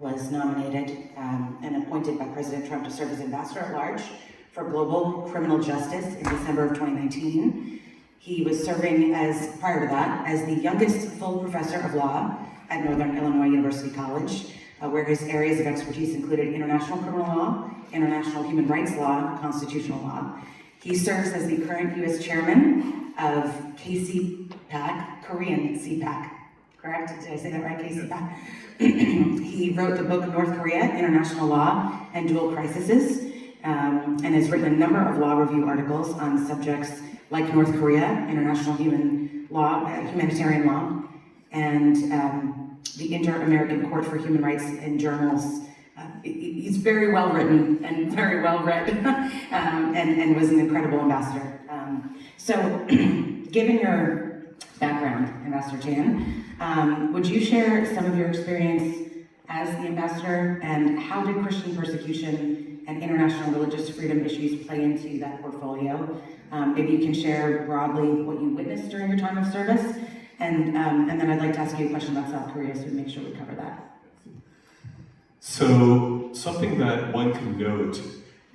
was nominated and appointed by President Trump to serve as Ambassador at Large for Global Criminal Justice in December of 2019. He was serving as, prior to that, as the youngest full professor of law at Northern Illinois University College, where his areas of expertise included international criminal law, international human rights law, constitutional law. He serves as the current U.S. chairman of KCPAC, Korean CPAC, correct? Did I say that right, KCPAC? He wrote the book North Korea, International Law and Dual Crises, and has written a number of law review articles on subjects like North Korea, international humanitarian law, and the Inter-American Court for Human Rights in journals. He's very well written and very well read, and was an incredible ambassador. So, given your background, Ambassador Tan, would you share some of your experience as the ambassador, and how did Christian persecution and international religious freedom issues play into that portfolio? Maybe you can share broadly what you witnessed during your time of service, and then I'd like to ask you a question about South Korea, so we make sure we cover that. So, something that one can note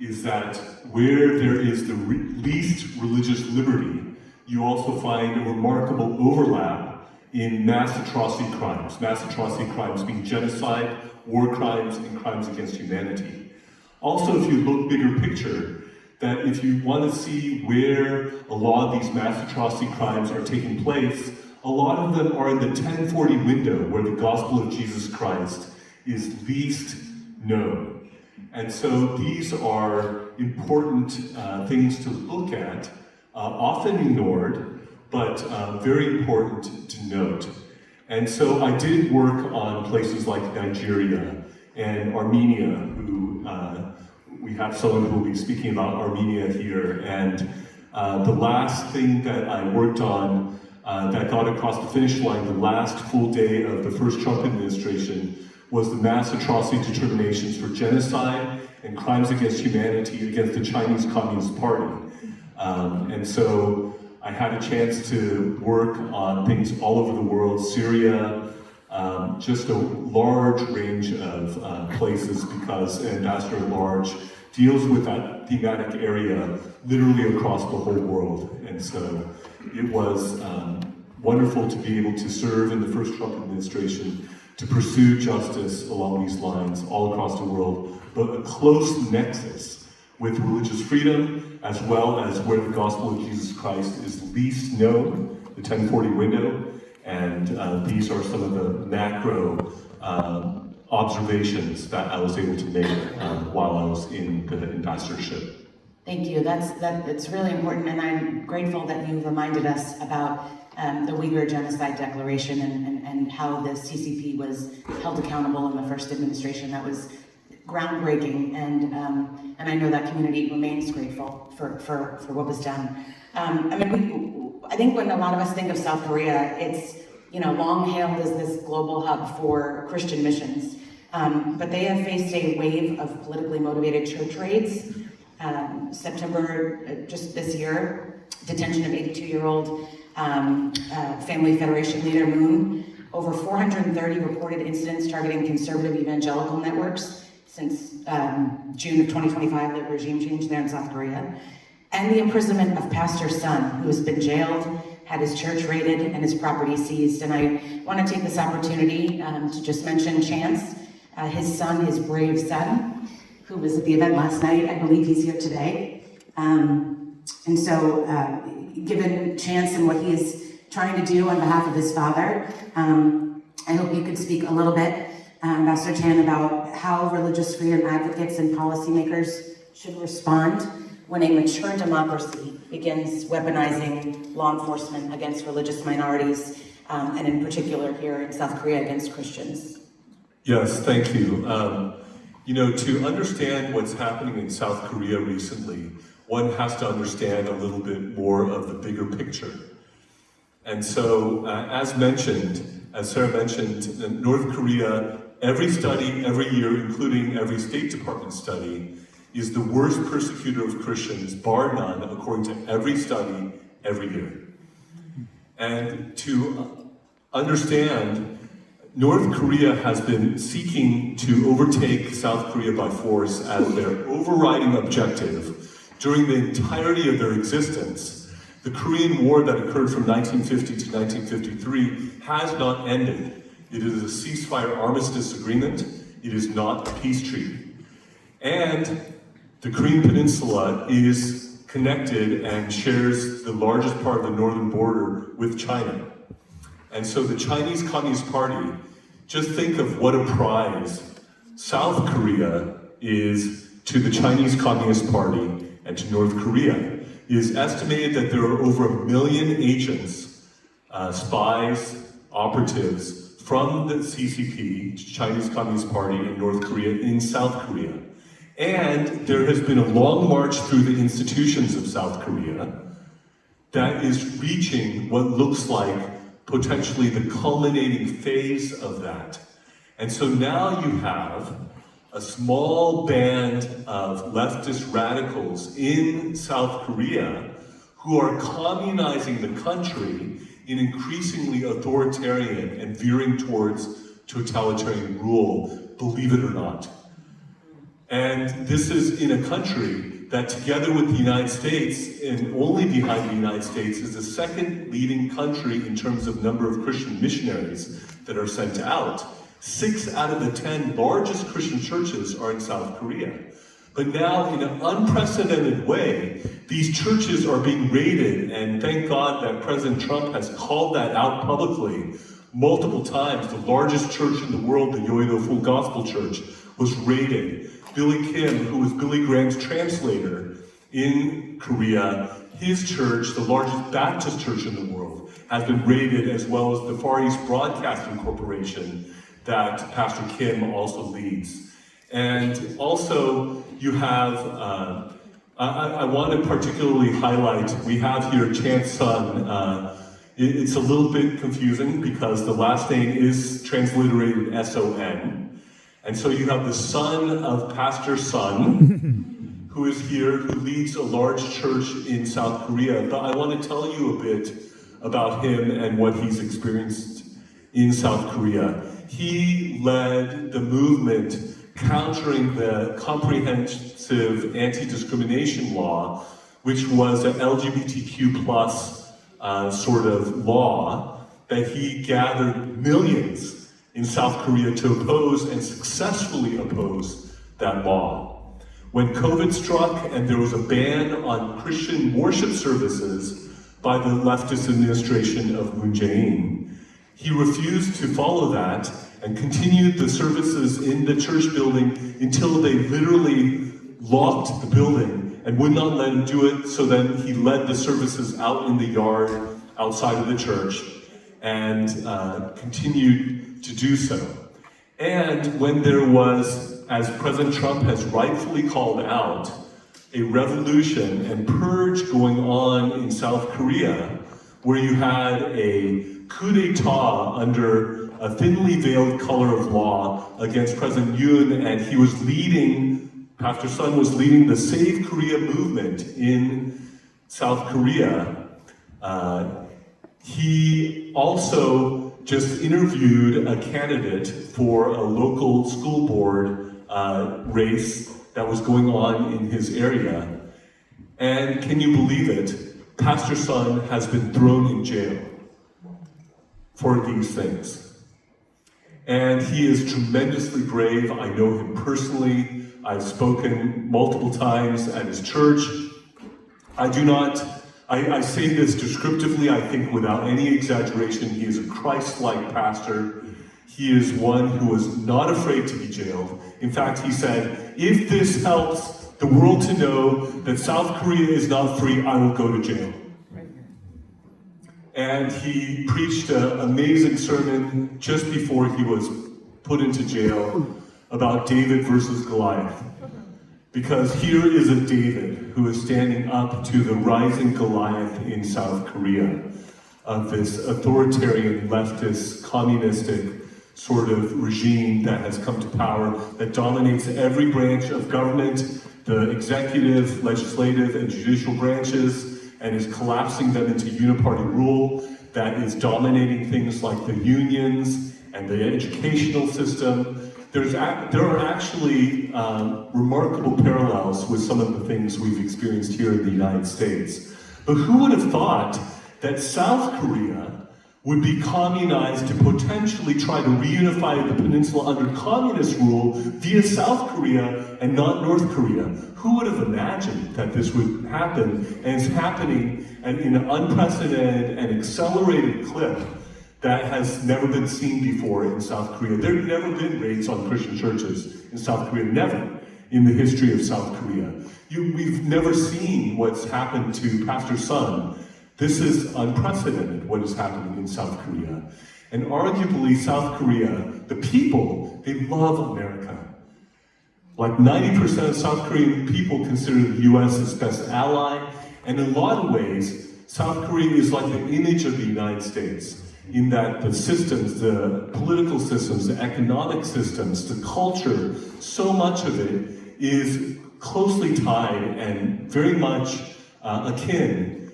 is that where there is the least religious liberty, you also find a remarkable overlap in mass atrocity crimes being genocide, war crimes, and crimes against humanity. Also, if you look bigger picture, that if you want to see where a lot of these mass atrocity crimes are taking place, a lot of them are in the 1040 window, where the gospel of Jesus Christ is least known. And so these are important things to look at, often ignored, but very important to note. And so I did work on places like Nigeria and Armenia, who we have someone who will be speaking about Armenia here. And the last thing that I worked on that got across the finish line, the last full day of the first Trump administration, was the mass atrocity determinations for genocide and crimes against humanity against the Chinese Communist Party. And so I had a chance to work on things all over the world, Syria, just a large range of places, because Ambassador at Large deals with that thematic area literally across the whole world. And so it was wonderful to be able to serve in the first Trump administration, to pursue justice along these lines all across the world, but a close nexus with religious freedom, as well as where the gospel of Jesus Christ is least known, the 1040 window. And these are some of the macro observations that I was able to make while I was in the ambassadorship. Thank you. It's really important, and I'm grateful that you reminded us about the Uyghur Genocide Declaration and how the CCP was held accountable in the first administration. That was groundbreaking, and I know that community remains grateful for what was done. I think when a lot of us think of South Korea, it's long hailed as this global hub for Christian missions, but they have faced a wave of politically motivated church raids. September, just this year, detention of 82-year-old Family Federation leader Moon. Over 430 reported incidents targeting conservative evangelical networks since June of 2025, the regime change there in South Korea. And the imprisonment of Pastor Sun, who has been jailed, had his church raided, and his property seized. And I want to take this opportunity to just mention Chance, his son, his brave son, who was at the event last night. I believe he's here today. And so, given Chance and what he is trying to do on behalf of his father, I hope you could speak a little bit, Ambassador Tan, about how religious freedom advocates and policymakers should respond when a mature democracy begins weaponizing law enforcement against religious minorities, and in particular here in South Korea against Christians. Yes, thank you. To understand what's happening in South Korea recently, one has to understand a little bit more of the bigger picture. And so, as Sarah mentioned, North Korea, every study, every year, including every State Department study, is the worst persecutor of Christians, bar none, according to every study, every year. And to understand North Korea has been seeking to overtake South Korea by force as their overriding objective during the entirety of their existence. The Korean War that occurred from 1950 to 1953 has not ended. It is a ceasefire armistice agreement. It is not a peace treaty. And the Korean Peninsula is connected and shares the largest part of the northern border with China. And so the Chinese Communist Party, just think of what a prize South Korea is to the Chinese Communist Party and to North Korea. It is estimated that there are over 1 million agents, spies, operatives from the CCP, Chinese Communist Party, in North Korea, in South Korea. And there has been a long march through the institutions of South Korea that is reaching what looks like potentially the culminating phase of that. And so now you have a small band of leftist radicals in South Korea who are communizing the country in increasingly authoritarian and veering towards totalitarian rule, believe it or not. And this is in a country that, together with the United States, and only behind the United States, is the second leading country in terms of number of Christian missionaries that are sent out. 6 out of the 10 largest Christian churches are in South Korea. But now, in an unprecedented way, these churches are being raided, and thank God that President Trump has called that out publicly multiple times. The largest church in the world, the Yoido Full Gospel Church, was raided. Billy Kim, who was Billy Graham's translator in Korea, his church, the largest Baptist church in the world, has been raided, as well as the Far East Broadcasting Corporation that Pastor Kim also leads. And also, you have, I want to particularly highlight, we have here Chan Sun. It's a little bit confusing because the last name is transliterated S-O-N. And so you have the son of Pastor Sun, who is here, who leads a large church in South Korea. But I want to tell you a bit about him and what he's experienced in South Korea. He led the movement countering the comprehensive anti-discrimination law, which was an LGBTQ plus sort of law that he gathered millions in South Korea to oppose and successfully oppose that law. When COVID struck and there was a ban on Christian worship services by the leftist administration of Moon Jae-in, he refused to follow that and continued the services in the church building until they literally locked the building and would not let him do it. So then he led the services out in the yard outside of the church and continued to do so. And when there was, as President Trump has rightfully called out, a revolution and purge going on in South Korea, where you had a coup d'etat under a thinly veiled color of law against President Yoon, and he was leading, Pastor Sun was leading the Save Korea movement in South Korea. He also just interviewed a candidate for a local school board race that was going on in his area. And can you believe it? Pastor Sun has been thrown in jail for these things. And he is tremendously brave. I know him personally. I've spoken multiple times at his church. I say this descriptively, I think without any exaggeration. He is a Christ-like pastor. He is one who is not afraid to be jailed. In fact, he said, if this helps the world to know that South Korea is not free, I will go to jail. And he preached an amazing sermon just before he was put into jail about David versus Goliath. Because here is a David who is standing up to the rising Goliath in South Korea, of this authoritarian, leftist, communistic sort of regime that has come to power, that dominates every branch of government, the executive, legislative, and judicial branches, and is collapsing them into uniparty rule, that is dominating things like the unions and the educational system. There are actually remarkable parallels with some of the things we've experienced here in the United States. But who would have thought that South Korea would be communized to potentially try to reunify the peninsula under communist rule via South Korea and not North Korea? Who would have imagined that this would happen? And it's happening in an unprecedented and accelerated clip that has never been seen before in South Korea. There have never been raids on Christian churches in South Korea, never in the history of South Korea. We've never seen what's happened to Pastor Sun. This is unprecedented, what is happening in South Korea. And arguably, South Korea, the people, they love America. Like 90% of South Korean people consider the US its best ally. And in a lot of ways, South Korea is like the image of the United States, in that the systems, the political systems, the economic systems, the culture, so much of it is closely tied and very much akin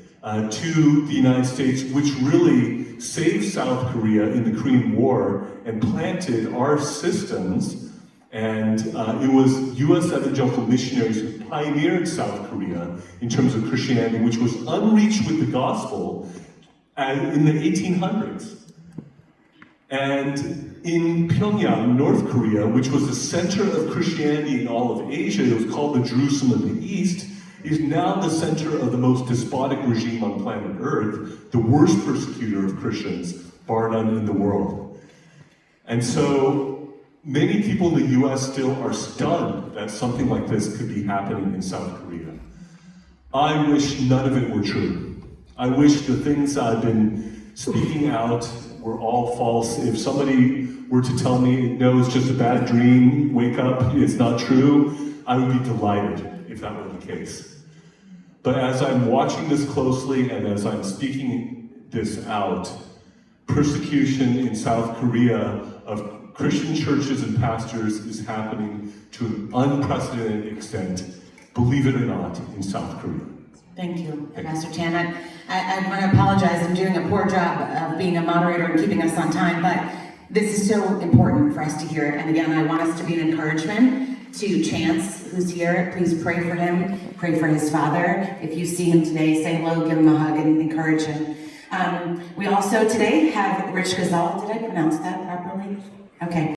to the United States, which really saved South Korea in the Korean War and planted our systems. And it was US evangelical missionaries who pioneered South Korea in terms of Christianity, which was unreached with the gospel in the 1800s. And in Pyongyang, North Korea, which was the center of Christianity in all of Asia, it was called the Jerusalem of the East, is now the center of the most despotic regime on planet Earth, the worst persecutor of Christians, bar none in the world. And so many people in the US still are stunned that something like this could be happening in South Korea. I wish none of it were true. I wish the things I've been speaking out were all false. If somebody were to tell me, no, it's just a bad dream, wake up, it's not true, I would be delighted if that were the case. But as I'm watching this closely and as I'm speaking this out, persecution in South Korea of Christian churches and pastors is happening to an unprecedented extent, believe it or not, in South Korea. Thank you, Pastor Chan. I want to apologize. I'm doing a poor job of being a moderator and keeping us on time, but this is so important for us to hear. And again, I want us to be an encouragement to Chance, who's here. Please pray for him. Pray for his father. If you see him today, say hello, give him a hug, and encourage him. We also today have Rich Gazal. Did I pronounce that properly? Okay.